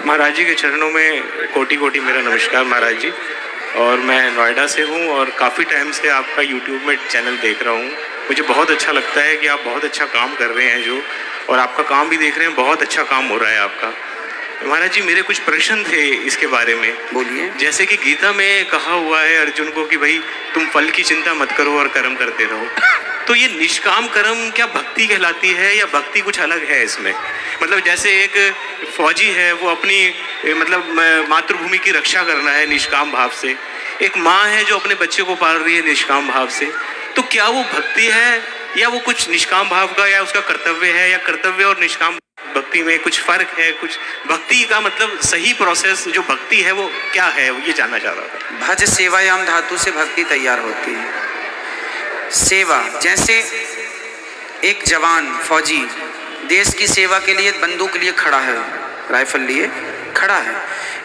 महाराज जी के चरणों में कोटि कोटि मेरा नमस्कार महाराज जी। और मैं नोएडा से हूँ और काफ़ी टाइम से आपका यूट्यूब में चैनल देख रहा हूँ। मुझे बहुत अच्छा लगता है कि आप बहुत अच्छा काम कर रहे हैं जो, और आपका काम भी देख रहे हैं, बहुत अच्छा काम हो रहा है आपका। महाराज जी मेरे कुछ प्रश्न थे इसके बारे में। बोलिए। जैसे कि गीता में कहा हुआ है अर्जुन को कि भाई तुम फल की चिंता मत करो और कर्म करते रहो, तो ये निष्काम कर्म क्या भक्ति कहलाती है या भक्ति कुछ अलग है इसमें? मतलब जैसे एक फौजी है वो अपनी मतलब मातृभूमि की रक्षा करना है निष्काम भाव से, एक माँ है जो अपने बच्चे को पाल रही है निष्काम भाव से, तो क्या वो भक्ति है या वो कुछ निष्काम भाव का या उसका कर्तव्य है, या कर्तव्य और निष्काम भक्ति में कुछ फर्क है? कुछ भक्ति का मतलब सही प्रोसेस जो भक्ति है वो क्या है, ये जानना चाह रहा था। भज सेवायाम धातु से भक्ति तैयार होती है। सेवा, जैसे एक जवान फौजी देश की सेवा के लिए बंदूक लिए खड़ा है, राइफल लिए खड़ा है,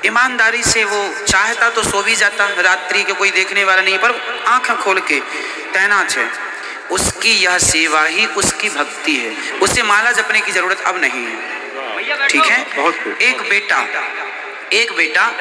ईमानदारी से वो चाहता तो सो भी जाता, रात्रि के कोई देखने वाला नहीं, पर आंखें खोल के तैनात है। उसकी यह सेवा ही उसकी भक्ति है, उसे माला जपने की जरूरत अब नहीं है। ठीक है। एक बेटा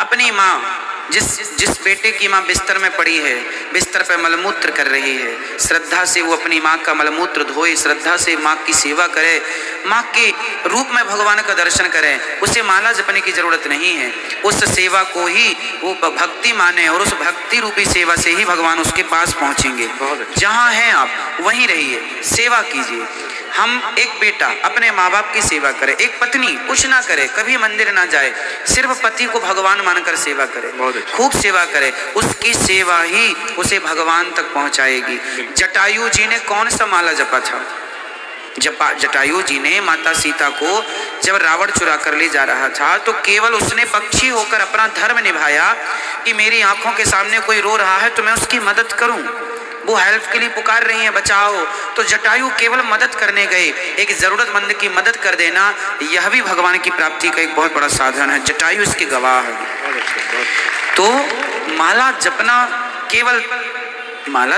अपनी माँ, जिस बेटे की माँ बिस्तर में पड़ी है, बिस्तर पर मलमूत्र कर रही है, श्रद्धा से वो अपनी माँ का मलमूत्र धोए, श्रद्धा से माँ की सेवा करे, माँ के रूप में भगवान का दर्शन करे, उसे माला जपने की जरूरत नहीं है। उस सेवा को ही वो भक्ति माने और उस भक्ति रूपी सेवा से ही भगवान उसके पास पहुँचेंगे। जहाँ हैं आप वहीं रहिए, सेवा कीजिए। हम एक बेटा अपने माँ बाप की सेवा करे, एक पत्नी कुछ ना करे, कभी मंदिर ना जाए, सिर्फ पति को भगवान मानकर सेवा करे, खूब सेवा करे, उसकी सेवा ही उसे भगवान तक पहुँचाएगी। जटायु जी ने कौन सा माला जपा था? जटायु जी ने माता सीता को जब रावण चुरा कर ले जा रहा था तो केवल उसने पक्षी होकर अपना धर्म निभाया कि मेरी आंखों के सामने कोई रो रहा है तो मैं उसकी मदद करूं। वो हेल्प के लिए पुकार रही है, बचाओ, तो जटायु केवल मदद करने गए। एक जरूरतमंद की मदद कर देना यह भी भगवान की प्राप्ति का एक बहुत बड़ा साधन है। जटायु इसके गवाह है। तो माला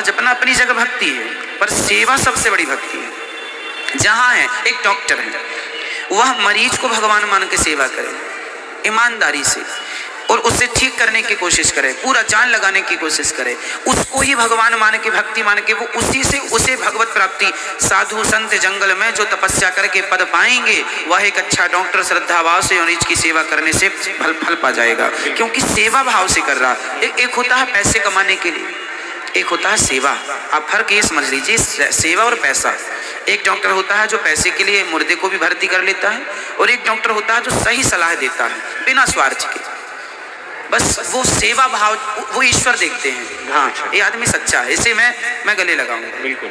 जपना अपनी जगह भक्ति है, पर सेवा सबसे बड़ी भक्ति है। जहाँ है एक डॉक्टर है, वह मरीज को भगवान मान के सेवा करे ईमानदारी से, और उससे ठीक करने की कोशिश करे, पूरा जान लगाने की कोशिश करे, उसको ही भगवान मान के भक्ति मान के वो उसी से उसे भगवत प्राप्ति, साधु संत जंगल में जो तपस्या करके पद पाएंगे, वह एक अच्छा डॉक्टर श्रद्धा भाव से मरीज की सेवा करने से फल पा जाएगा, क्योंकि सेवा भाव से कर रहा। एक होता है पैसे कमाने के लिए, एक होता है सेवा। आप फर्क ये समझ लीजिए, सेवा और पैसा। एक डॉक्टर होता है जो पैसे के लिए मुर्दे को भी भर्ती कर लेता है, और एक डॉक्टर होता है जो सही सलाह देता है बिना स्वार्थ के। बस वो सेवा भाव, वो ईश्वर देखते हैं, हाँ ये आदमी सच्चा है, इसे मैं गले लगाऊंगा। बिल्कुल,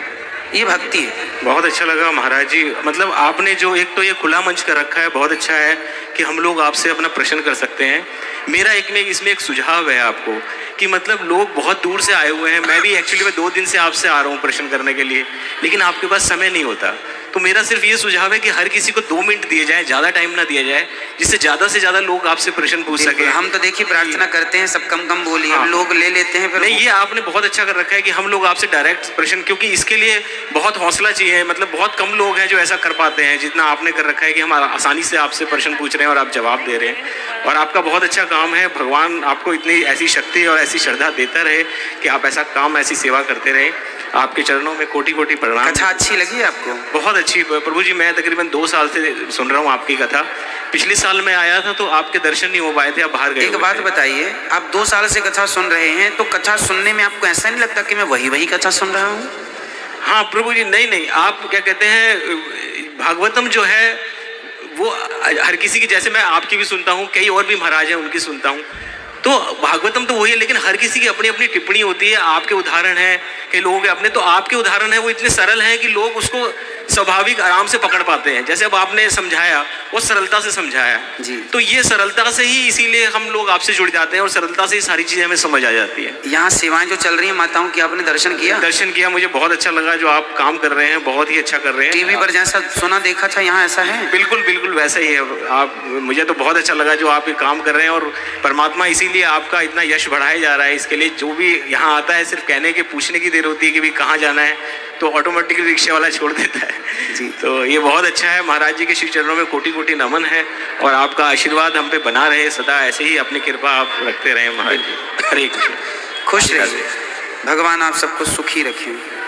ये भक्ति है। बहुत अच्छा लगा महाराज जी। मतलब आपने जो एक तो ये खुला मंच कर रखा है, बहुत अच्छा है कि हम लोग आपसे अपना प्रश्न कर सकते हैं। मेरा इसमें एक सुझाव है आपको कि मतलब लोग बहुत दूर से आए हुए हैं, मैं भी एक्चुअली मैं 2 दिन से आपसे आ रहा हूँ प्रश्न करने के लिए, लेकिन आपके पास समय नहीं होता। तो मेरा सिर्फ ये सुझाव है कि हर किसी को 2 मिनट दिए जाए, ज़्यादा टाइम ना दिया जाए, जिससे ज़्यादा से ज़्यादा लोग आपसे प्रश्न पूछ सके। हम तो देखिए प्रार्थना करते हैं सब कम बोलिए, हाँ। लोग ले लेते हैं फिर। नहीं, ये आपने बहुत अच्छा कर रखा है कि हम लोग आपसे डायरेक्ट प्रश्न, क्योंकि इसके लिए बहुत हौसला चाहिए, मतलब बहुत कम लोग हैं जो ऐसा कर पाते हैं जितना आपने कर रखा है कि हम आसानी से आपसे प्रश्न पूछ रहे हैं और आप जवाब दे रहे हैं। और आपका बहुत अच्छा काम है, भगवान आपको इतनी ऐसी शक्ति और ऐसी श्रद्धा देता रहे कि आप ऐसा काम, ऐसी सेवा करते रहे। आपके चरणों में कोटि कोटि प्रणाम। कथा अच्छी लगी आपको? बहुत अच्छी प्रभु जी, मैं तकरीबन 2 साल से सुन रहा हूँ आपकी कथा। पिछले साल मैं आया था तो आपके दर्शन नहीं हो पाए थे, आप बाहर गए। एक बात बताइए, आप 2 साल से कथा सुन रहे हैं तो कथा सुनने में आपको ऐसा नहीं लगता कि मैं वही कथा सुन रहा हूँ? हाँ प्रभु जी, नहीं, आप क्या कहते हैं, भागवतम जो है वो हर किसी की, जैसे मैं आपकी भी सुनता हूँ, कई और भी महाराज हैं उनकी सुनता हूँ, तो भागवतम तो वही है, लेकिन हर किसी की अपनी अपनी टिप्पणी होती है। आपके उदाहरण है, कई लोगों के अपने, तो आपके उदाहरण है वो इतने सरल हैं कि लोग उसको स्वाभाविक आराम से पकड़ पाते हैं। जैसे अब आपने समझाया, वो सरलता से समझाया जी, तो ये सरलता से ही, इसीलिए हम लोग आपसे जुड़ जाते हैं और सरलता से ही सारी चीजें हमें समझ आ जाती है। यहाँ सेवाएं जो चल रही है माताओं की, आपने दर्शन किया? दर्शन किया, मुझे बहुत अच्छा लगा जो आप काम कर रहे हैं, बहुत ही अच्छा कर रहे हैं। टीवी पर जैसा सुना देखा था, यहाँ ऐसा है? बिल्कुल वैसा ही है। आप, मुझे तो बहुत अच्छा लगा जो आप ये काम कर रहे हैं, और परमात्मा इसीलिए आपका इतना यश बढ़ाया जा रहा है। इसके लिए जो भी यहाँ आता है, सिर्फ कहने के, पूछने की देर होती है कि भाई कहाँ जाना है, तो ऑटोमेटिकली रिक्शे वाला छोड़ देता है। है जी। तो ये बहुत अच्छा है। महाराज जी के श्री चरणों में कोटि कोटि नमन है और आपका आशीर्वाद हम पे बना रहे सदा, ऐसे ही अपनी कृपा आप रखते रहे महाराज जी। हरे कृष्ण। खुश रहिए, भगवान आप सबको सुखी रखें।